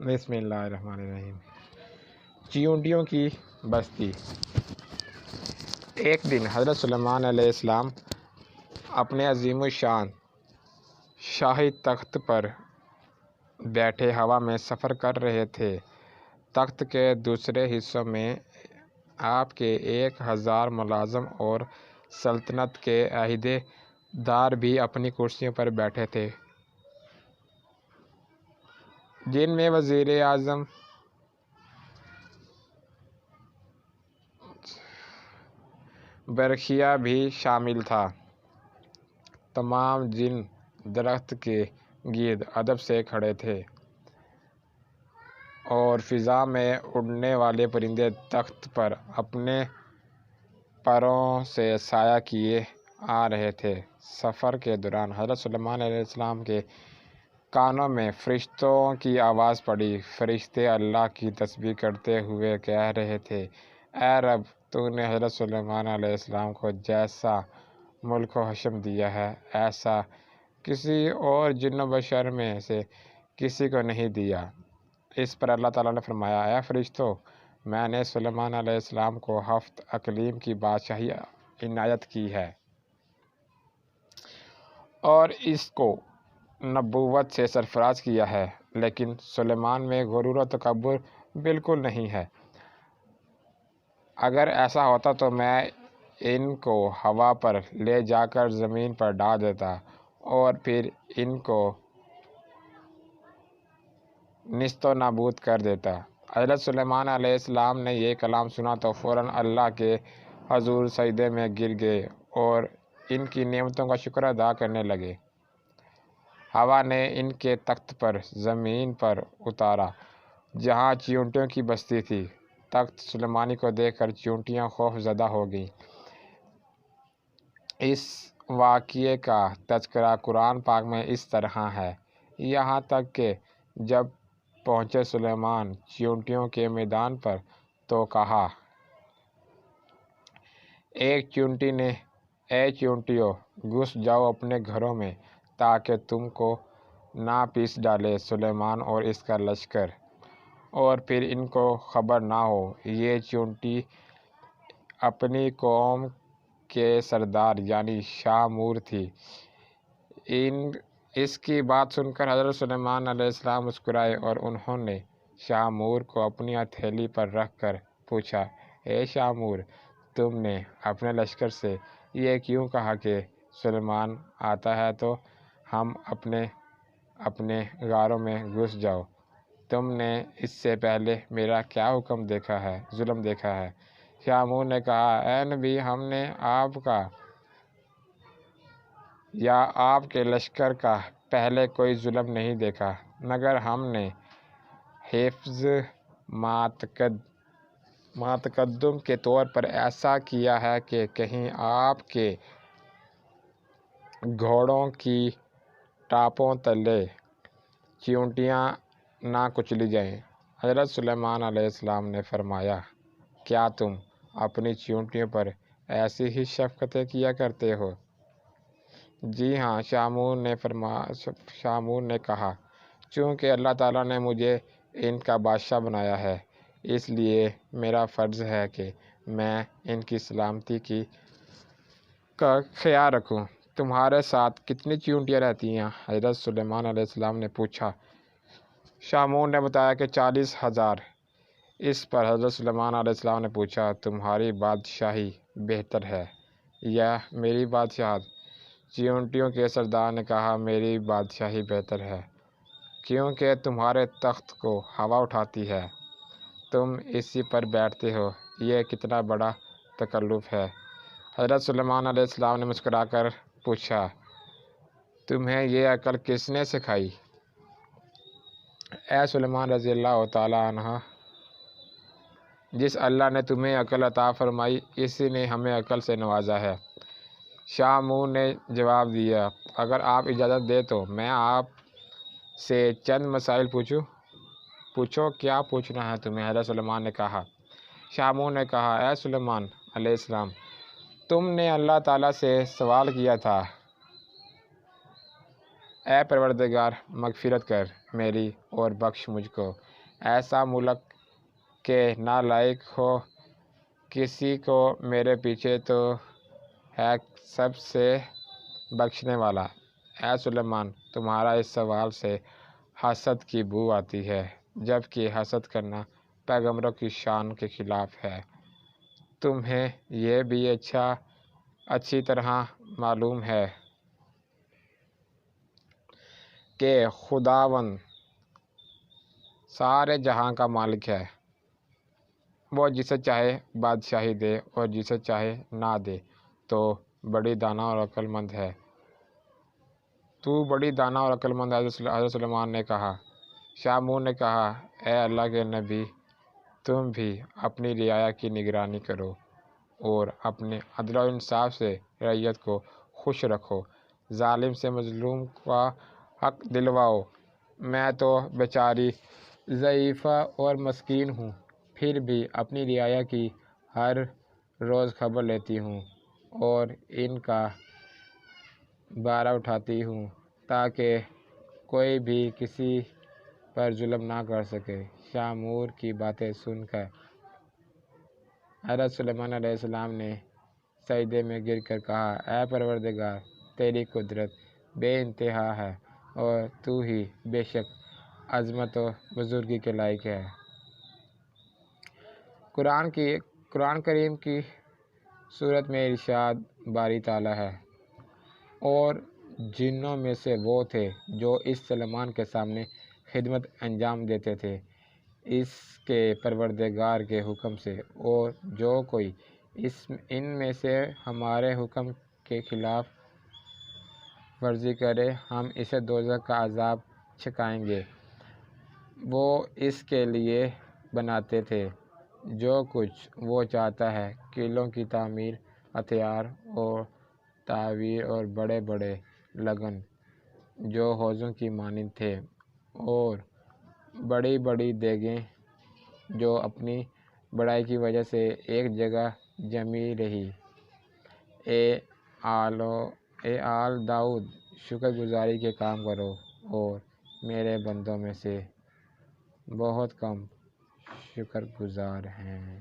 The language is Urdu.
بسم اللہ الرحمن الرحیم۔ چیونٹیوں کی بستی۔ ایک دن حضرت سلیمان علیہ السلام اپنے عظیم الشان شاہی تخت پر بیٹھے ہوا میں سفر کر رہے تھے۔ تخت کے دوسرے حصوں میں آپ کے 1000 ملازم اور سلطنت کے عہدے دار بھی اپنی کرسیوں پر بیٹھے تھے، جن میں وزیر اعظم برقیہ بھی شامل تھا۔ تمام جن درخت کے گرد ادب سے کھڑے تھے اور فضا میں اڑنے والے پرندے تخت پر اپنے پروں سے سایہ کیے آ رہے تھے۔ سفر کے دوران حضرت سلیمان علیہ السلام کے کانوں میں فرشتوں کی آواز پڑی۔ فرشتے اللہ کی تسبیح کرتے ہوئے کہہ رہے تھے، اے رب، تو نے حضرت سلیمان علیہ السلام کو جیسا ملک و حشم دیا ہے، ایسا کسی اور جن و بشر میں سے کسی کو نہیں دیا۔ اس پر اللہ تعالیٰ نے فرمایا، اے فرشتوں، میں نے سلیمان علیہ السلام کو 7 اقلیم کی بادشاہی عنایت کی ہے اور اس کو نبوت سے سرفراز کیا ہے، لیکن سلیمان میں غرور و تکبر بالکل نہیں ہے۔ اگر ایسا ہوتا تو میں ان کو ہوا پر لے جا کر زمین پر ڈال دیتا اور پھر ان کو نیست و نابود کر دیتا۔ حضرت سلیمان علیہ السلام نے یہ کلام سنا تو فوراً اللہ کے حضور سجدے میں گر گئے اور ان کی نعمتوں کا شکر ادا کرنے لگے۔ ہوا نے ان کے تخت پر زمین پر اتارا جہاں چیونٹیوں کی بستی تھی۔ تخت سلیمانی کو دیکھ کر چیونٹیاں خوف زدہ ہو گئیں۔ اس واقعے کا تذکرہ قرآن پاک میں اس طرح ہے، یہاں تک کہ جب پہنچے سلیمان چیونٹیوں کے میدان پر تو کہا، ایک چیونٹی نے، اے چیونٹیوں، گھس جاؤ اپنے گھروں میں تاکہ تم کو نہ پیس ڈالے سلیمان اور اس کا لشکر، اور پھر ان کو خبر نہ ہو۔ یہ چیونٹی اپنی قوم کے سردار یعنی شاہ مور تھی۔ اس کی بات سن کر حضرت سلیمان علیہ السلام مسکرائے اور انہوں نے شاہ مور کو اپنی ہتھیلی پر رکھ کر پوچھا، اے شاہ مور، تم نے اپنے لشکر سے یہ کیوں کہا کہ سلیمان آتا ہے تو ہم اپنے غاروں میں گھس جاؤ؟ تم نے اس سے پہلے میرا کیا ظلم دیکھا ہے؟ شاہ مور نے کہا، اے نبی، ہم نے آپ کا یا آپ کے لشکر کا پہلے کوئی ظلم نہیں دیکھا، مگر ہم نے حفظ ماتقدم کے طور پر ایسا کیا ہے کہ کہیں آپ کے گھوڑوں کی ٹانپوں تلے چیونٹیاں نہ کچلی جائیں۔ حضرت سلیمان علیہ السلام نے فرمایا، کیا تم اپنی چیونٹیوں پر ایسی ہی شفقتیں کیا کرتے ہو؟ جی ہاں، شاہ مور نے کہا، چونکہ اللہ تعالیٰ نے مجھے ان کا بادشاہ بنایا ہے، اس لیے میرا فرض ہے کہ میں ان کی سلامتی کا خیال رکھوں۔ تمہارے ساتھ کتنی چیونٹیاں رہتی ہیں؟ حضرت سلیمان علیہ السلام نے پوچھا۔ شاہ مور نے بتایا کہ 40,000۔ اس پر حضرت سلیمان علیہ السلام نے پوچھا، تمہاری بادشاہی بہتر ہے یا میری بادشاہت؟ چیونٹیوں کے سردار نے کہا، میری بادشاہی بہتر ہے، کیونکہ تمہارے تخت کو ہوا اٹھاتی ہے، تم اسی پر بیٹھتے ہو، یہ کتنا بڑا تکلف ہے۔ حضرت سلیمان علیہ السلام نے مسکرا کر پوچھا، تمہیں یہ عقل کس نے سکھائی؟ اے سلیمان رضی اللہ تعالیٰ عنہ، جس اللہ نے تمہیں عقل عطا فرمائی، اسی نے ہمیں عقل سے نوازا ہے۔ شاہ مور نے جواب دیا، اگر آپ اجازت دیں تو میں آپ سے چند مسائل پوچھوں؟ پوچھو، کیا پوچھنا ہے تمہیں؟ حضرت سلیمان نے کہا۔ شاہ مور نے کہا، اے سلیمان علیہ السلام، تم نے اللہ تعالیٰ سے سوال کیا تھا اے پروردگار مغفرت کر میری اور بخش مجھ کو، ایسا ملک کہ نالائق ہو کسی کو میرے پیچھے تو ہے سب سے بخشنے والا۔ اے سلیمان تمہارا اس سوال سے حسد کی بو آتی ہے، جبکہ حسد کرنا پیغمبروں کی شان کے خلاف ہے۔ تمہیں یہ بھی اچھی طرح معلوم ہے کہ خداوند سارے جہاں کا مالک ہے، وہ جسے چاہے بادشاہی دے اور جسے چاہے نہ دے۔ تو بڑی دانا اور عقل مند ہے، تو بڑی دانا اور عقل مند ہے۔ حضرت سلیمان نے کہا۔ شامون نے کہا، اے اللہ کے نبی، تم بھی اپنی رعایا کی نگرانی کرو اور اپنے عدل و انصاف سے رعیت کو خوش رکھو، ظالم سے مظلوم کا حق دلواؤ۔ میں تو بیچاری ضعیفہ اور مسکین ہوں، پھر بھی اپنی رعایا کی ہر روز خبر لیتی ہوں اور ان کا بارہ اٹھاتی ہوں تاکہ کوئی بھی کسی پر ظلم نہ کر سکے۔ شامور کی باتیں سن کر حضرت سلیمان علیہ السلام نے سجدے میں گر کر کہا، اے پروردگار تیری قدرت بے انتہا ہے اور تو ہی بے شک عظمت و بزرگی کے لائق ہے۔ قرآن کریم کی سورت میں ارشاد باری تعالیٰ ہے، اور جنوں میں سے وہ تھے جو اس سلیمان کے سامنے خدمت انجام دیتے تھے اس کے پروردگار کے حکم سے، اور جو کوئی ان میں سے ہمارے حکم کے خلاف ورزی کرے ہم اسے دوزخ کا عذاب چھکائیں گے۔ وہ اس کے لیے بناتے تھے جو کچھ وہ چاہتا ہے، قلعوں کی تعمیر، ہتھیار اور تعویر اور بڑے بڑے لگن جو حوضوں کی مانند تھے، اور بڑی بڑی دیگیں جو اپنی بڑائی کی وجہ سے ایک جگہ جمی رہی۔ اے آل داؤد شکر گزاری کے کام کرو اور میرے بندوں میں سے بہت کم شکر گزار ہیں۔